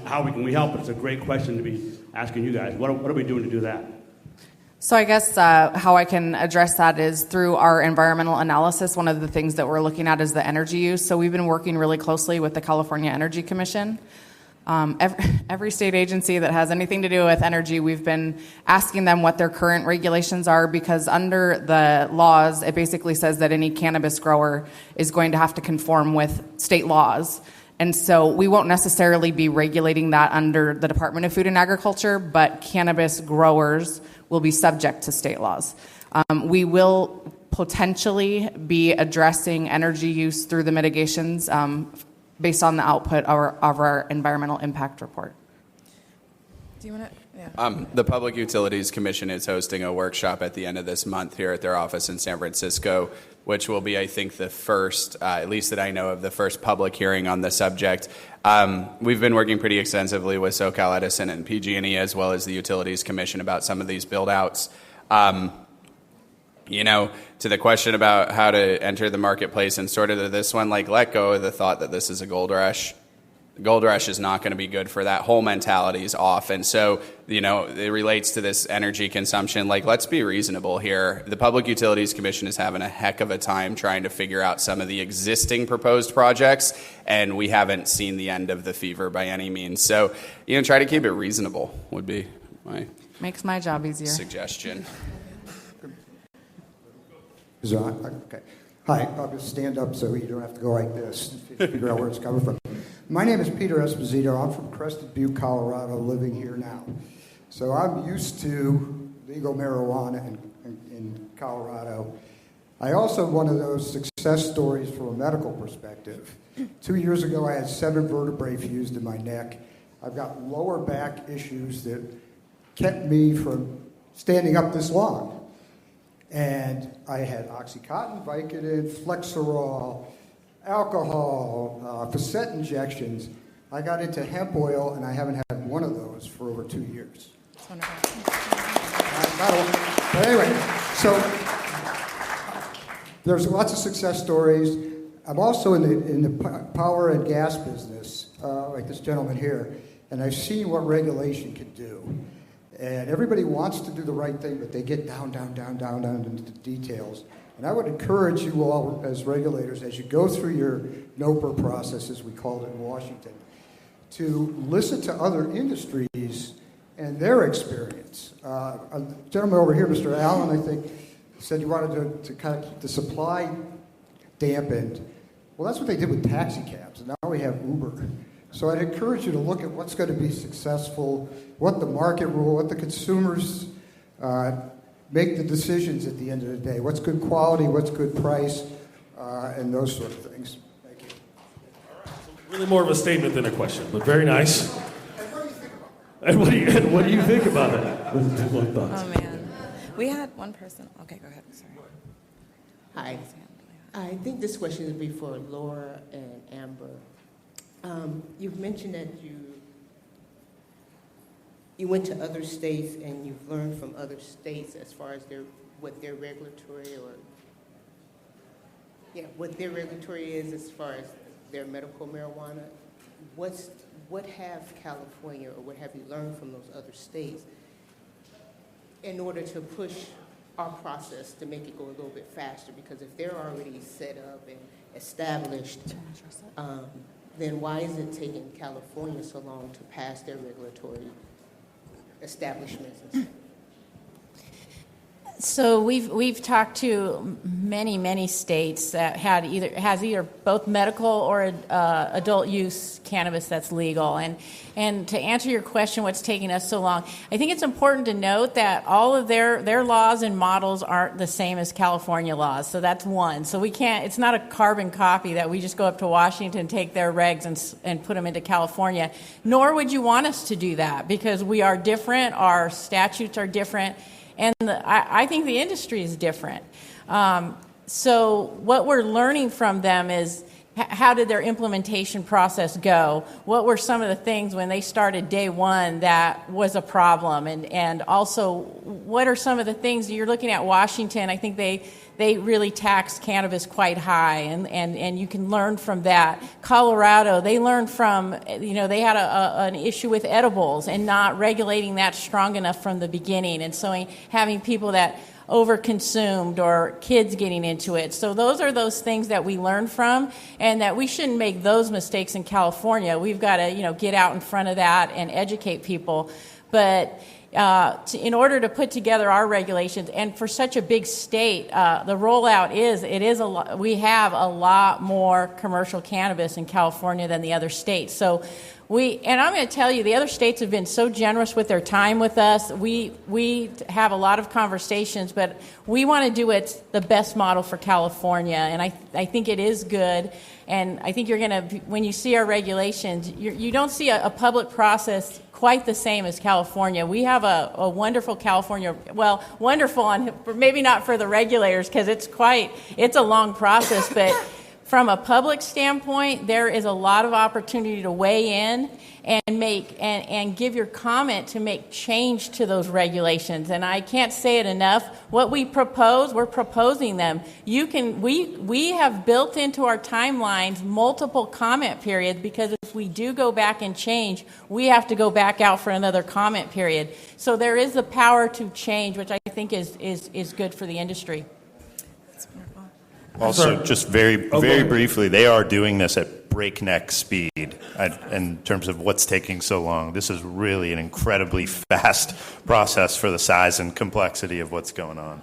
how can we help? It's a great question to be asking you guys. What are we doing to do that? So I guess how I can address that is through our environmental analysis. One of the things that we're looking at is the energy use. So we've been working really closely with the California Energy Commission. Every state agency that has anything to do with energy, we've been asking them what their current regulations are, because under the laws, it basically says that any cannabis grower is going to have to conform with state laws. And so we won't necessarily be regulating that under the Department of Food and Agriculture, but cannabis growers will be subject to state laws. We will potentially be addressing energy use through the mitigations based on the output of our environmental impact report. Do you want to? Yeah. The Public Utilities Commission is hosting a workshop at the end of this month here at their office in San Francisco, which will be, I think, the first, at least that I know of, the first public hearing on the subject. We've been working pretty extensively with SoCal Edison and PG&E as well as the Utilities Commission about some of these build-outs. To the question about how to enter the marketplace and sort of this one, let go of the thought that this is a gold rush. Gold rush is not going to be good for that. Whole mentality is off. And so, it relates to this energy consumption. Let's be reasonable here. The Public Utilities Commission is having a heck of a time trying to figure out some of the existing proposed projects, and we haven't seen the end of the fever by any means. So, try to keep it reasonable would be my Makes my job easier. suggestion. Okay. Hi, I'll just stand up so you don't have to go like this and figure out where it's coming from. My name is Peter Esposito. I'm from Crested Butte, Colorado, living here now. So I'm used to legal marijuana in Colorado. I also one of those success stories from a medical perspective. 2 years ago, I had 7 vertebrae fused in my neck. I've got lower back issues that kept me from standing up this long. And I had Oxycontin, Vicodin, Flexerol, alcohol, facet injections. I got into hemp oil, and I haven't had one of those for over 2 years. That's wonderful. But anyway, so there's lots of success stories. I'm also in the power and gas business, like this gentleman here, and I've seen what regulation can do. And everybody wants to do the right thing, but they get down into the details. And I would encourage you all as regulators, as you go through your NOPR process, as we called it in Washington, to listen to other industries and their experience. A gentleman over here, Mr. Allen, I think, said you wanted to kind of keep the supply dampened. Well, that's what they did with taxi cabs, and now we have Uber. So I'd encourage you to look at what's going to be successful, what the market rule, what the consumers make the decisions at the end of the day. What's good quality, what's good price, and those sort of things. Thank you. Really more of a statement than a question, but very nice. And what do you think about it? Oh, man. We had one person. Okay, go ahead. Sorry. Hi. I think this question would be for Laura and Amber. You've mentioned that you went to other states and you've learned from other states as far as what their regulatory is as far as their medical marijuana. What have California or what have you learned from those other states in order to push our process to make it go a little bit faster? Because if they're already set up and established, then why is it taking California so long to pass their regulatory establishments and stuff? So we've talked to many states that has either both medical or adult use cannabis that's legal. And to answer your question, what's taking us so long? I think it's important to note that all of their laws and models aren't the same as California laws. So that's one. So we can't. It's not a carbon copy that we just go up to Washington, take their regs and put them into California. Nor would you want us to do that because we are different. Our statutes are different. And I think the industry is different. So what we're learning from them is how did their implementation process go? What were some of the things when they started day one that was a problem? And also, what are some of the things you're looking at Washington? I think they really tax cannabis quite high, and you can learn from that. Colorado, they learned from, they had an issue with edibles and not regulating that strong enough from the beginning. And so having people that overconsumed or kids getting into it. So those are those things that we learn from, and that we shouldn't make those mistakes in California. We've got to, get out in front of that and educate people. But in order to put together our regulations, and for such a big state, the rollout we have a lot more commercial cannabis in California than the other states. So and I'm going to tell you, the other states have been so generous with their time with us. We have a lot of conversations, but we want to do it the best model for California, and I think it is good. And I think you're going to, when you see our regulations, you don't see a public process quite the same as California. We have a wonderful California, well, wonderful, maybe not for the regulators because it's a long process, but from a public standpoint, there is a lot of opportunity to weigh in and and give your comment to make change to those regulations. And I can't say it enough. What we propose, we're proposing them. We have built into our timelines multiple comment periods because if we do go back and change, we have to go back out for another comment period. So there is the power to change, which I think is good for the industry. Also, just very briefly, they are doing this at breakneck speed in terms of what's taking so long. This is really an incredibly fast process for the size and complexity of what's going on.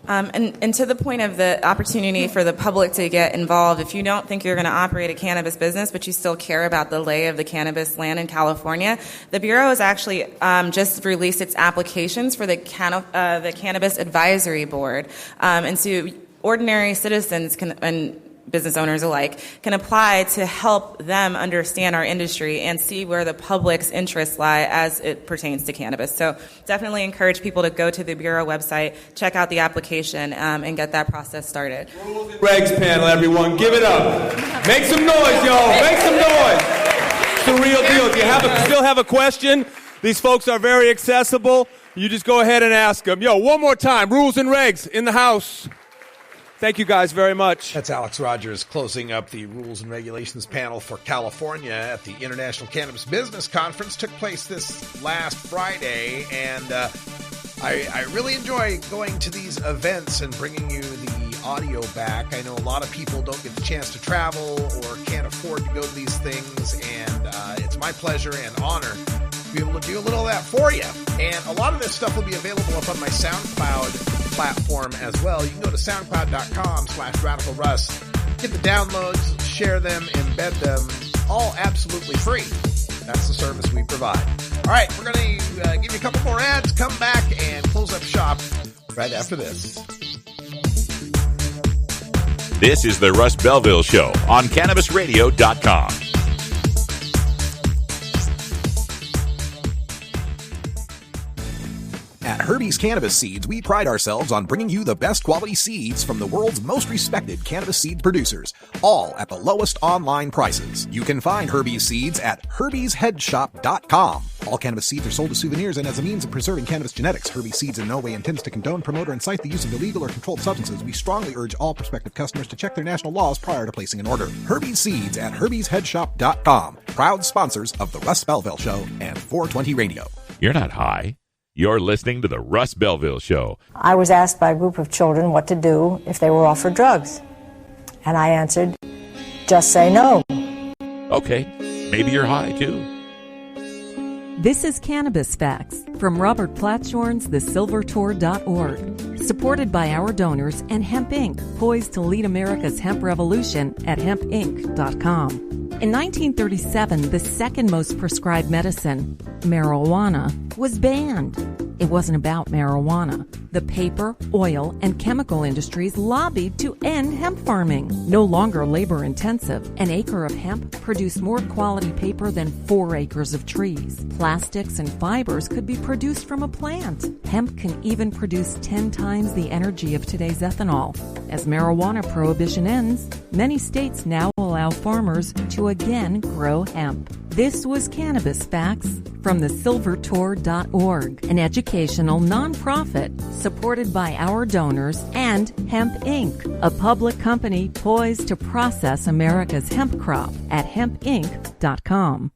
And to the point of the opportunity for the public to get involved, if you don't think you're going to operate a cannabis business, but you still care about the lay of the cannabis land in California, the Bureau has actually just released its applications for the Cannabis Advisory Board. And so ordinary citizens can, and business owners alike, can apply to help them understand our industry and see where the public's interests lie as it pertains to cannabis. So definitely encourage people to go to the Bureau website, check out the application, and get that process started. Regs panel, everyone, give it up. Make some noise, y'all. Make some noise. It's the real deal. If you still have a question, these folks are very accessible. You just go ahead and ask them. Yo, one more time. Rules and regs in the house. Thank you guys very much. That's Alex Rogers closing up the Rules and Regulations panel for California at the International Cannabis Business Conference. Took place this last Friday, and I really enjoy going to these events and bringing you the audio back. I know a lot of people don't get the chance to travel or can't afford to go to these things, and it's my pleasure and honor to be able to do a little of that for you. And a lot of this stuff will be available up on my SoundCloud platform as well. You can go to soundcloud.com/RadicalRuss, get the downloads, share them, embed them, all absolutely free. That's the service we provide. All right, we're going to give you a couple more ads, come back, and close up shop right after this. This is the Russ Belville Show on CannabisRadio.com. At Herbie's Cannabis Seeds, we pride ourselves on bringing you the best quality seeds from the world's most respected cannabis seed producers, all at the lowest online prices. You can find Herbie's seeds at herbiesheadshop.com. All cannabis seeds are sold as souvenirs and as a means of preserving cannabis genetics. Herbie's Seeds in no way intends to condone, promote, or incite the use of illegal or controlled substances. We strongly urge all prospective customers to check their national laws prior to placing an order. Herbie's Seeds at herbiesheadshop.com. Proud sponsors of the Russ Belville Show and 420 Radio. You're not high. You're listening to the Russ Belville Show. I was asked by a group of children what to do if they were offered drugs. And I answered, just say no. Okay, maybe you're high too. This is Cannabis Facts from Robert Platshorn's thesilvertour.org, supported by our donors and Hemp Inc., poised to lead America's hemp revolution at hempinc.com. In 1937, the second most prescribed medicine, marijuana, was banned. It wasn't about marijuana. The paper, oil, and chemical industries lobbied to end hemp farming. No longer labor intensive, an acre of hemp produced more quality paper than 4 acres of trees. Plastics and fibers could be produced from a plant. Hemp can even produce 10 times the energy of today's ethanol. As marijuana prohibition ends, many states now allow farmers to again grow hemp. This was Cannabis Facts from thesilvertour.org, an educational nonprofit supported by our donors and Hemp Inc., a public company poised to process America's hemp crop at hempinc.com.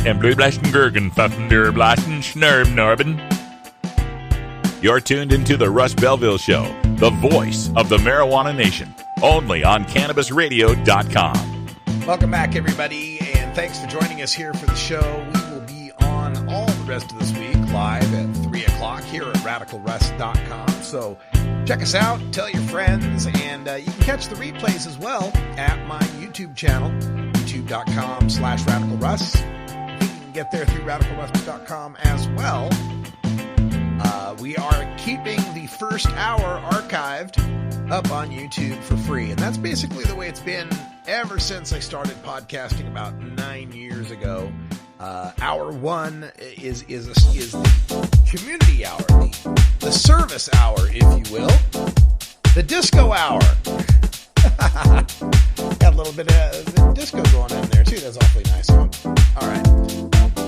And blue blasten Gergen, Pfaffen der Blasten, Schnurb Norben. You're tuned into the Russ Belville Show, the voice of the marijuana nation, only on CannabisRadio.com. Welcome back, everybody, and thanks for joining us here for the show. We will be on all the rest of this week live at 3 o'clock here at RadicalRuss.com. So check us out, tell your friends, and you can catch the replays as well at my YouTube channel, youtube.com/RadicalRuss. You can get there through RadicalRuss.com as well. We are keeping the first hour archived up on YouTube for free. And that's basically the way it's been ever since I started podcasting about 9 years ago. Hour one is the community hour, the service hour, if you will, the disco hour. Got a little bit of disco going on there too. That's awfully nice. All right.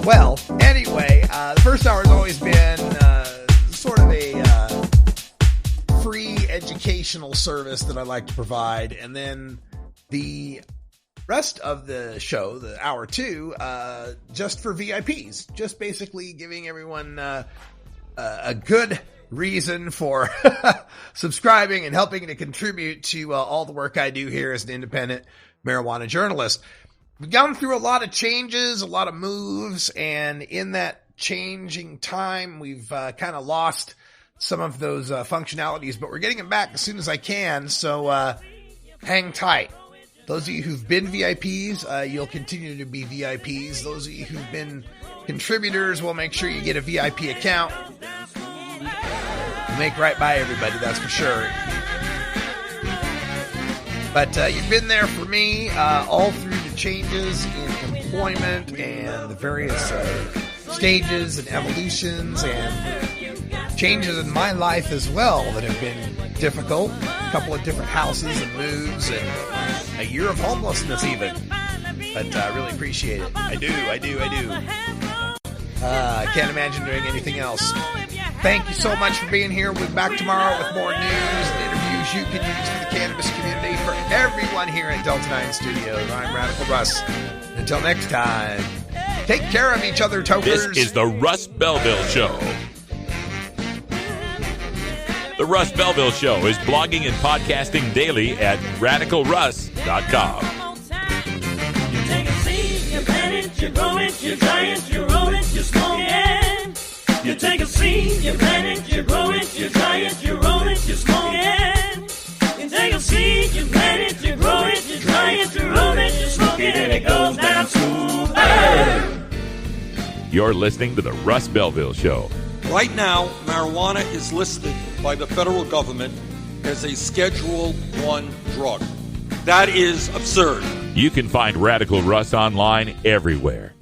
Well, anyway, the first hour has always been sort of a free educational service that I like to provide, and then the rest of the show, the hour two, just for VIPs, just basically giving everyone a good reason for subscribing and helping to contribute to all the work I do here as an independent marijuana journalist. We've gone through a lot of changes, a lot of moves, and in that changing time, we've kind of lost some of those functionalities, but we're getting them back as soon as I can, so hang tight. Those of you who've been VIPs, you'll continue to be VIPs. Those of you who've been contributors, we'll make sure you get a VIP account. We'll make right by everybody, that's for sure. But you've been there for me all through the changes in employment and the various stages and evolutions and changes in my life as well that have been difficult. A couple of different houses and moves and a year of homelessness even. But I really appreciate it. I do. Can't imagine doing anything else. Thank you so much for being here. We'll be back tomorrow with more news and interviews you can use for the cannabis community. For everyone here at Delta 9 Studios, I'm Radical Russ. Until next time, take care of each other, tokers. This is the Russ Belville Show. The Russ Belville Show is blogging and podcasting daily at RadicalRuss.com. You take a seed, you plant it, you grow it, you dry it, you roll it, you smoke it. You take a seed, you plant it, you grow it, you dry it, you roll it, you smoke it. You take a seed, you plant it, you grow it, you dry it, you roll it, you smoke it, and it goes down smooth. You're listening to the Russ Belville Show. Right now, marijuana is listed by the federal government as a Schedule I drug. That is absurd. You can find Radical Russ online everywhere.